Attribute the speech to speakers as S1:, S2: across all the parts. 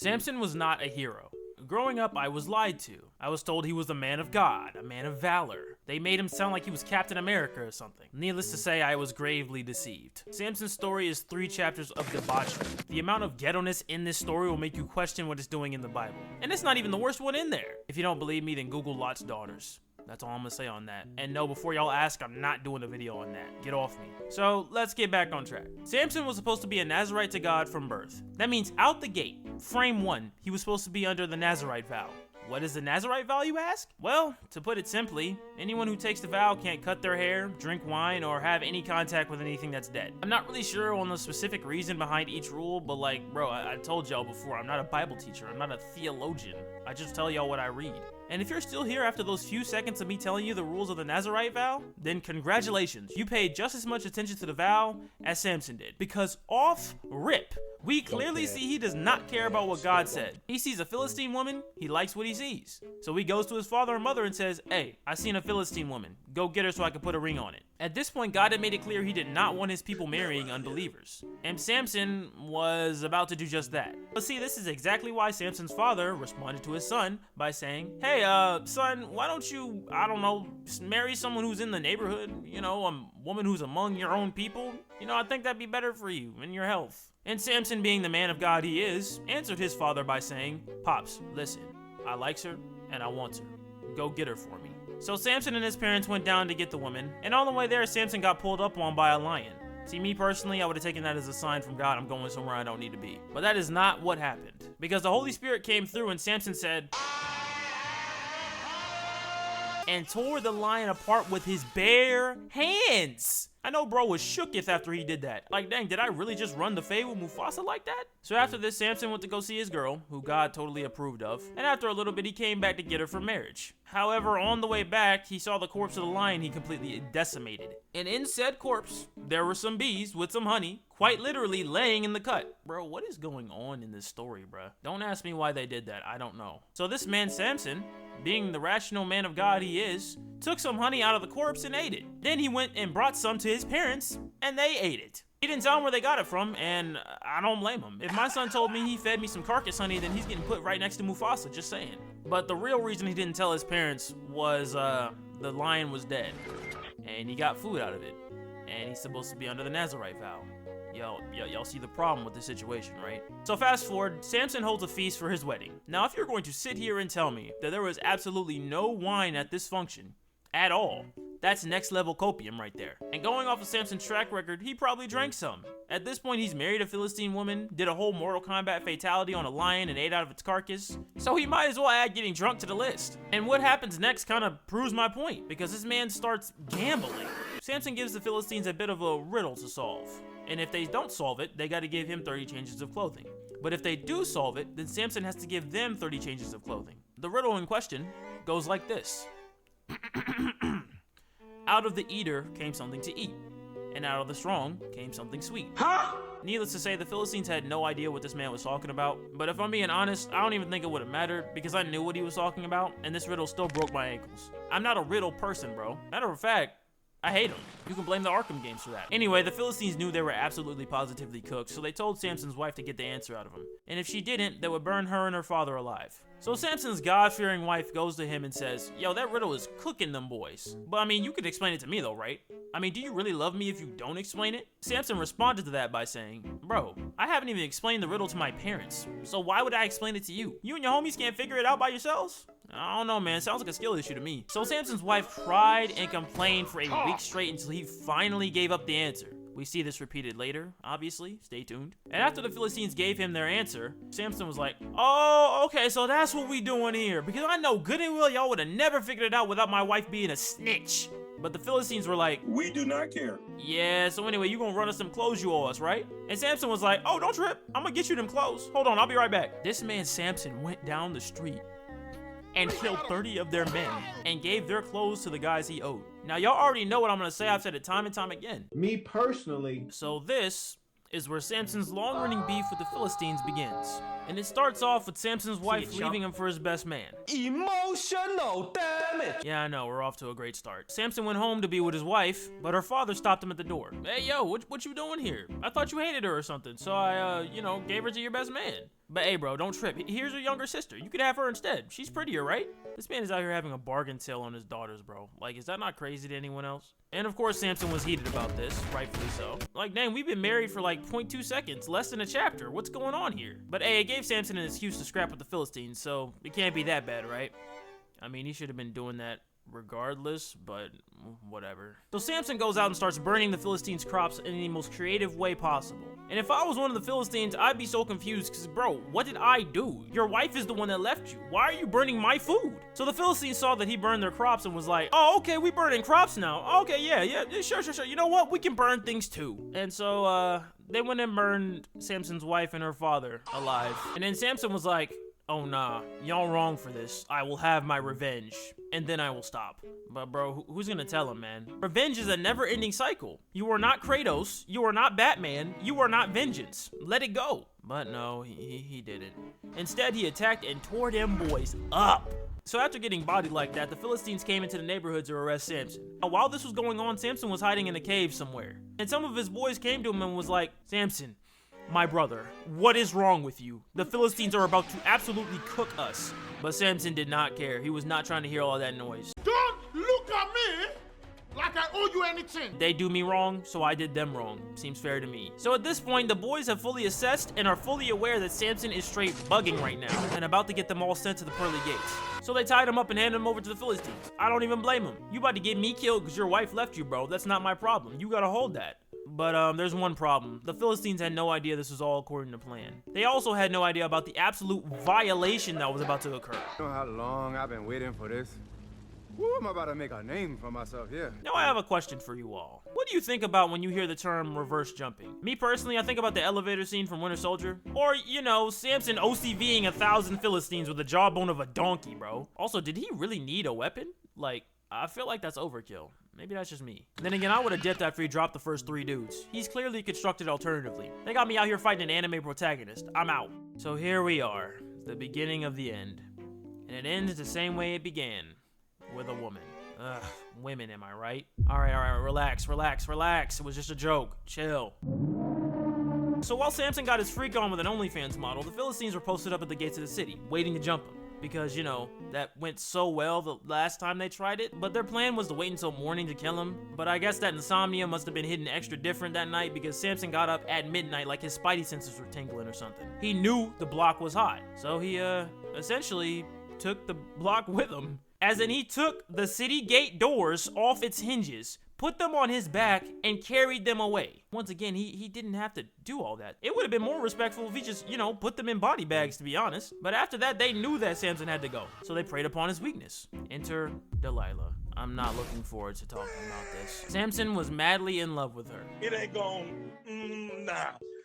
S1: Samson was not a hero. Growing up, I was lied to. I was told he was a man of God, a man of valor. They made him sound like he was Captain America or something. Needless to say, I was gravely deceived. Samson's story is 3 chapters of debauchery. The amount of ghetto-ness in this story will make you question what it's doing in the Bible. And it's not even the worst one in there. If you don't believe me, then Google Lot's daughters. That's all I'm gonna say on that. And no, before y'all ask, I'm not doing a video on that. Get off me. So let's get back on track. Samson was supposed to be a Nazarite to God from birth. That means out the gate, frame 1, he was supposed to be under the Nazarite vow. What is the Nazarite vow, you ask? Well, to put it simply, anyone who takes the vow can't cut their hair, drink wine, or have any contact with anything that's dead. I'm not really sure on the specific reason behind each rule, but like, bro, I told y'all before, I'm not a Bible teacher, I'm not a theologian. I just tell y'all what I read. And if you're still here after those few seconds of me telling you the rules of the Nazarite vow, then congratulations, you paid just as much attention to the vow as Samson did. Because off rip, we clearly see he does not care about what God said. He sees a Philistine woman, he likes what he sees. So he goes to his father and mother and says, hey, I seen a Philistine woman, go get her so I can put a ring on it. At this point, God had made it clear he did not want his people marrying unbelievers. And Samson was about to do just that. But see, this is exactly why Samson's father responded to his son by saying, hey, son, why don't you, I don't know, marry someone who's in the neighborhood, you know, a woman who's among your own people? You know, I think that'd be better for you and your health. And Samson, being the man of God he is, answered his father by saying, Pops, listen, I likes her and I wants her. Go get her for me. So Samson and his parents went down to get the woman, and on the way there, Samson got pulled up on by a lion. See, me personally, I would have taken that as a sign from God I'm going somewhere I don't need to be. But that is not what happened, because the Holy Spirit came through and Samson said, and tore the lion apart with his bare hands. I know bro was shooketh after he did that. Like, dang, did I really just run the fade with Mufasa like that? So after this, Samson went to go see his girl, who God totally approved of, and after a little bit, he came back to get her for marriage. However, on the way back, he saw the corpse of the lion he completely decimated. And in said corpse, there were some bees with some honey, quite literally laying in the cut. Bro, what is going on in this story, bro? Don't ask me why they did that, I don't know. So this man, Samson, being the rational man of God he is, took some honey out of the corpse and ate it. Then he went and brought some to his parents, and they ate it. He didn't tell them where they got it from, and I don't blame him. If my son told me he fed me some carcass honey, then he's getting put right next to Mufasa, just saying. But the real reason he didn't tell his parents was the lion was dead, and he got food out of it, and he's supposed to be under the Nazarite vow. Y'all see the problem with the situation, right? So fast forward, Samson holds a feast for his wedding. Now, if you're going to sit here and tell me that there was absolutely no wine at this function at all, that's next level copium right there. And going off of Samson's track record, he probably drank some. At this point, he's married a Philistine woman, did a whole Mortal Kombat fatality on a lion and ate out of its carcass. So he might as well add getting drunk to the list. And what happens next kind of proves my point, because this man starts gambling. Samson gives the Philistines a bit of a riddle to solve. And if they don't solve it, they got to give him 30 changes of clothing. But if they do solve it, then Samson has to give them 30 changes of clothing. The riddle in question goes like this. Out of the eater came something to eat, and out of the strong came something sweet. Huh? Needless to say, the Philistines had no idea what this man was talking about, but if I'm being honest, I don't even think it would have mattered, because I knew what he was talking about, and this riddle still broke my ankles. I'm not a riddle person, bro. Matter of fact, I hate him. You can blame the Arkham games for that. Anyway, the Philistines knew they were absolutely positively cooked, so they told Samson's wife to get the answer out of him. And if she didn't, they would burn her and her father alive. So Samson's God-fearing wife goes to him and says, yo, that riddle is cooking them boys. But I mean, you could explain it to me though, right? I mean, do you really love me if you don't explain it? Samson responded to that by saying, bro, I haven't even explained the riddle to my parents, so why would I explain it to you? You and your homies can't figure it out by yourselves? I don't know, man. Sounds like a skill issue to me. So Samson's wife cried and complained for a week straight until he finally gave up the answer. We see this repeated later, obviously. Stay tuned. And after the Philistines gave him their answer, Samson was like, oh, okay, so that's what we doing here. Because I know good and well y'all would have never figured it out without my wife being a snitch. But the Philistines were like, we do not care. Yeah, so anyway, you gonna run us some clothes you owe us, right? And Samson was like, oh, don't trip. I'm gonna get you them clothes. Hold on, I'll be right back. This man Samson went down the street and killed 30 of their men and gave their clothes to the guys he owed. Now, y'all already know what I'm gonna say. I've said it time and time again. Me personally. So this is where Samson's long-running beef with the Philistines begins. And it starts off with Samson's wife leaving him for his best man. Emotional damage!
S2: damage.
S1: Yeah, I know, we're off to a great start. Samson went home to be with his wife, but her father stopped him at the door. Hey, yo, what you doing here? I thought you hated her or something, so I, gave her to your best man. But hey, bro, don't trip. Here's your younger sister. You could have her instead. She's prettier, right? This man is out here having a bargain sale on his daughters, bro. Like, is that not crazy to anyone else? And of course, Samson was heated about this, rightfully so. Like, dang, we've been married for like 0.2 seconds, less than a chapter. What's going on here? But hey, it gave Samson an excuse to scrap with the Philistines, so it can't be that bad, right? I mean, he should have been doing that regardless, but whatever. So Samson goes out and starts burning the Philistines' crops in the most creative way possible. And if I was one of the Philistines, I'd be so confused because, bro, what did I do? Your wife is the one that left you. Why are you burning my food? So the Philistines saw that he burned their crops and was like, oh, okay, we burning crops now. Okay, yeah, sure. You know what? We can burn things too. And so, they went and burned Samson's wife and her father alive. And then Samson was like, oh nah, y'all wrong for this. I will have my revenge, and then I will stop. But bro, who's gonna tell him, man? Revenge is a never-ending cycle. You are not Kratos, you are not Batman, you are not vengeance. Let it go. But no, he didn't. Instead, he attacked and tore them boys up. So after getting bodied like that, the Philistines came into the neighborhood to arrest Samson. Now, while this was going on, Samson was hiding in a cave somewhere. And some of his boys came to him and was like, Samson, my brother, what is wrong with you? The Philistines are about to absolutely cook us. But Samson did not care. He was not trying to hear all that noise.
S3: Don't look at me like I owe you anything.
S1: They do me wrong, so I did them wrong. Seems fair to me. So at this point, the boys have fully assessed and are fully aware that Samson is straight bugging right now and about to get them all sent to the pearly gates. So they tied him up and handed him over to the Philistines. I don't even blame him. You about to get me killed because your wife left you, bro. That's not my problem. You gotta hold that. But there's one problem. The Philistines had no idea this was all according to plan. They also had no idea about the absolute violation that was about to occur.
S4: You know how long I've been waiting for this? Woo, I'm about to make a name for myself here.
S1: Now I have a question for you all. What do you think about when you hear the term reverse jumping? Me personally, I think about the elevator scene from Winter Soldier. Or, Samson OCVing 1,000 Philistines with the jawbone of a donkey, bro. Also, did he really need a weapon? Like, I feel like that's overkill. Maybe that's just me. Then again, I would have dipped after he dropped the first 3 dudes. He's clearly constructed alternatively. They got me out here fighting an anime protagonist. I'm out. So here we are, the beginning of the end. And it ends the same way it began, with a woman. Ugh, women, am I right? All right, relax. It was just a joke. Chill. So while Samson got his freak on with an OnlyFans model, the Philistines were posted up at the gates of the city, waiting to jump him. Because, that went so well the last time they tried it, but their plan was to wait until morning to kill him. But I guess that insomnia must have been hitting extra different that night because Samson got up at midnight like his spidey senses were tingling or something. He knew the block was hot, so he, essentially took the block with him. As in, he took the city gate doors off its hinges, put them on his back, and carried them away. Once again, he didn't have to do all that. It would have been more respectful if he just, put them in body bags, to be honest. But after that, they knew that Samson had to go, so they preyed upon his weakness. Enter Delilah. I'm not looking forward to talking about this. Samson was madly in love with her.
S2: It ain't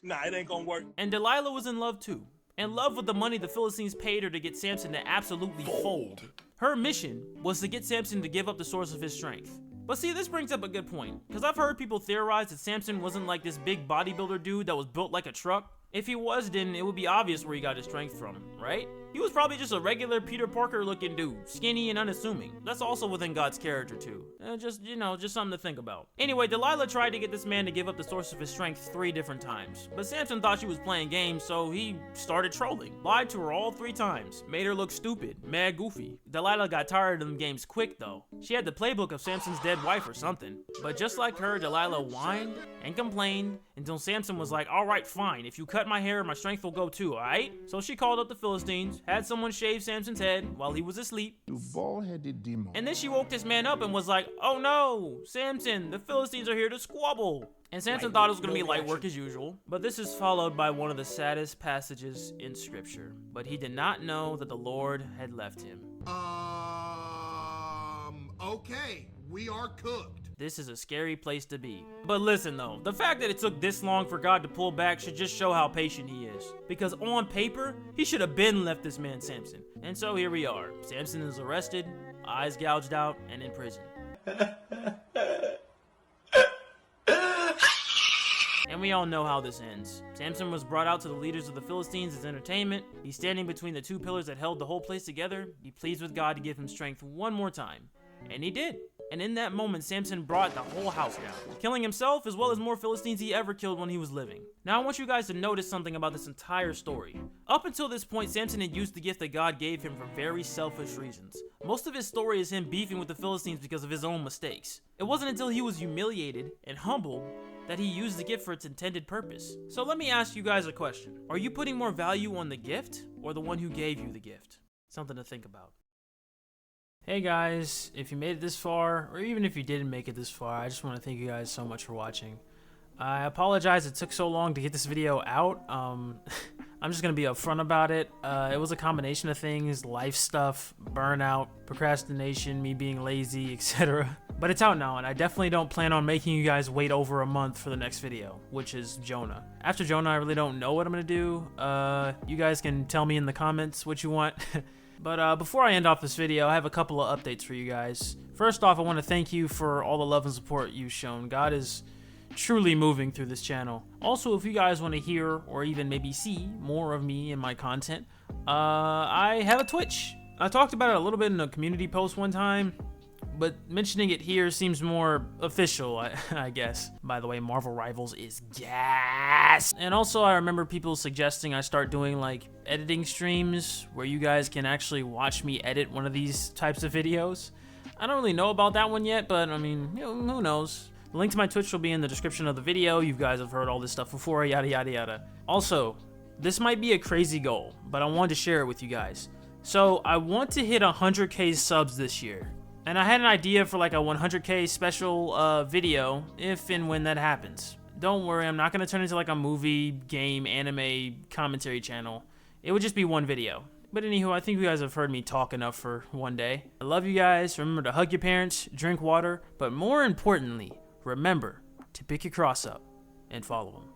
S2: nah, it ain't gonna work.
S1: And Delilah was in love too. In love with the money the Philistines paid her to get Samson to absolutely fold. Her mission was to get Samson to give up the source of his strength. But see, this brings up a good point, because I've heard people theorize that Samson wasn't like this big bodybuilder dude that was built like a truck. If he was, then it would be obvious where he got his strength from, right? He was probably just a regular Peter Parker looking dude, skinny and unassuming. That's also within God's character too. Just something to think about. Anyway, Delilah tried to get this man to give up the source of his strength 3 different times. But Samson thought she was playing games, so he started trolling. Lied to her all 3 times. Made her look stupid, mad goofy. Delilah got tired of them games quick though. She had the playbook of Samson's dead wife or something. But just like her, Delilah whined and complained until Samson was like, alright, fine. If you cut my hair, my strength will go too, alright? So she called up the Philistines, had someone shave Samson's head while he was asleep.
S3: You bald-headed demon.
S1: And then she woke this man up and was like, oh no, Samson, the Philistines are here to squabble. And Samson thought it was going to be light work as usual. But this is followed by one of the saddest passages in scripture. But he did not know that the Lord had left him.
S3: Okay, we are cooked.
S1: This is a scary place to be. But listen though, the fact that it took this long for God to pull back should just show how patient he is. Because on paper, he should have been left this man Samson. And so here we are. Samson is arrested, eyes gouged out, and in prison. And we all know how this ends. Samson was brought out to the leaders of the Philistines as entertainment. He's standing between the two pillars that held the whole place together. He pleads with God to give him strength one more time. And he did. And in that moment, Samson brought the whole house down, killing himself as well as more Philistines he ever killed when he was living. Now I want you guys to notice something about this entire story. Up until this point, Samson had used the gift that God gave him for very selfish reasons. Most of his story is him beefing with the Philistines because of his own mistakes. It wasn't until he was humiliated and humbled that he used the gift for its intended purpose. So let me ask you guys a question. Are you putting more value on the gift or the one who gave you the gift? Something to think about. Hey guys, if you made it this far, or even if you didn't make it this far, I just want to thank you guys so much for watching. I apologize it took so long to get this video out. I'm just going to be upfront about it. It was a combination of things, life stuff, burnout, procrastination, me being lazy, etc. But it's out now, and I definitely don't plan on making you guys wait over a month for the next video, which is Jonah. After Jonah, I really don't know what I'm going to do. You guys can tell me in the comments what you want. But before I end off this video, I have a couple of updates for you guys. First off, I want to thank you for all the love and support you've shown. God is truly moving through this channel. Also, if you guys want to hear or even maybe see more of me and my content, I have a Twitch. I talked about it a little bit in a community post one time, but mentioning it here seems more official, I guess. By the way, Marvel Rivals is gas! And also, I remember people suggesting I start doing, like, editing streams where you guys can actually watch me edit one of these types of videos. I don't really know about that one yet, but, I mean, you know, who knows? The link to my Twitch will be in the description of the video. You guys have heard all this stuff before, yada, yada, yada. Also, this might be a crazy goal, but I wanted to share it with you guys. So, I want to hit 100k subs this year. And I had an idea for like a 100k special video if and when that happens. Don't worry, I'm not going to turn into like a movie, game, anime commentary channel. It would just be one video. But anywho, I think you guys have heard me talk enough for one day. I love you guys. Remember to hug your parents, drink water, but more importantly, remember to pick your cross up and follow them.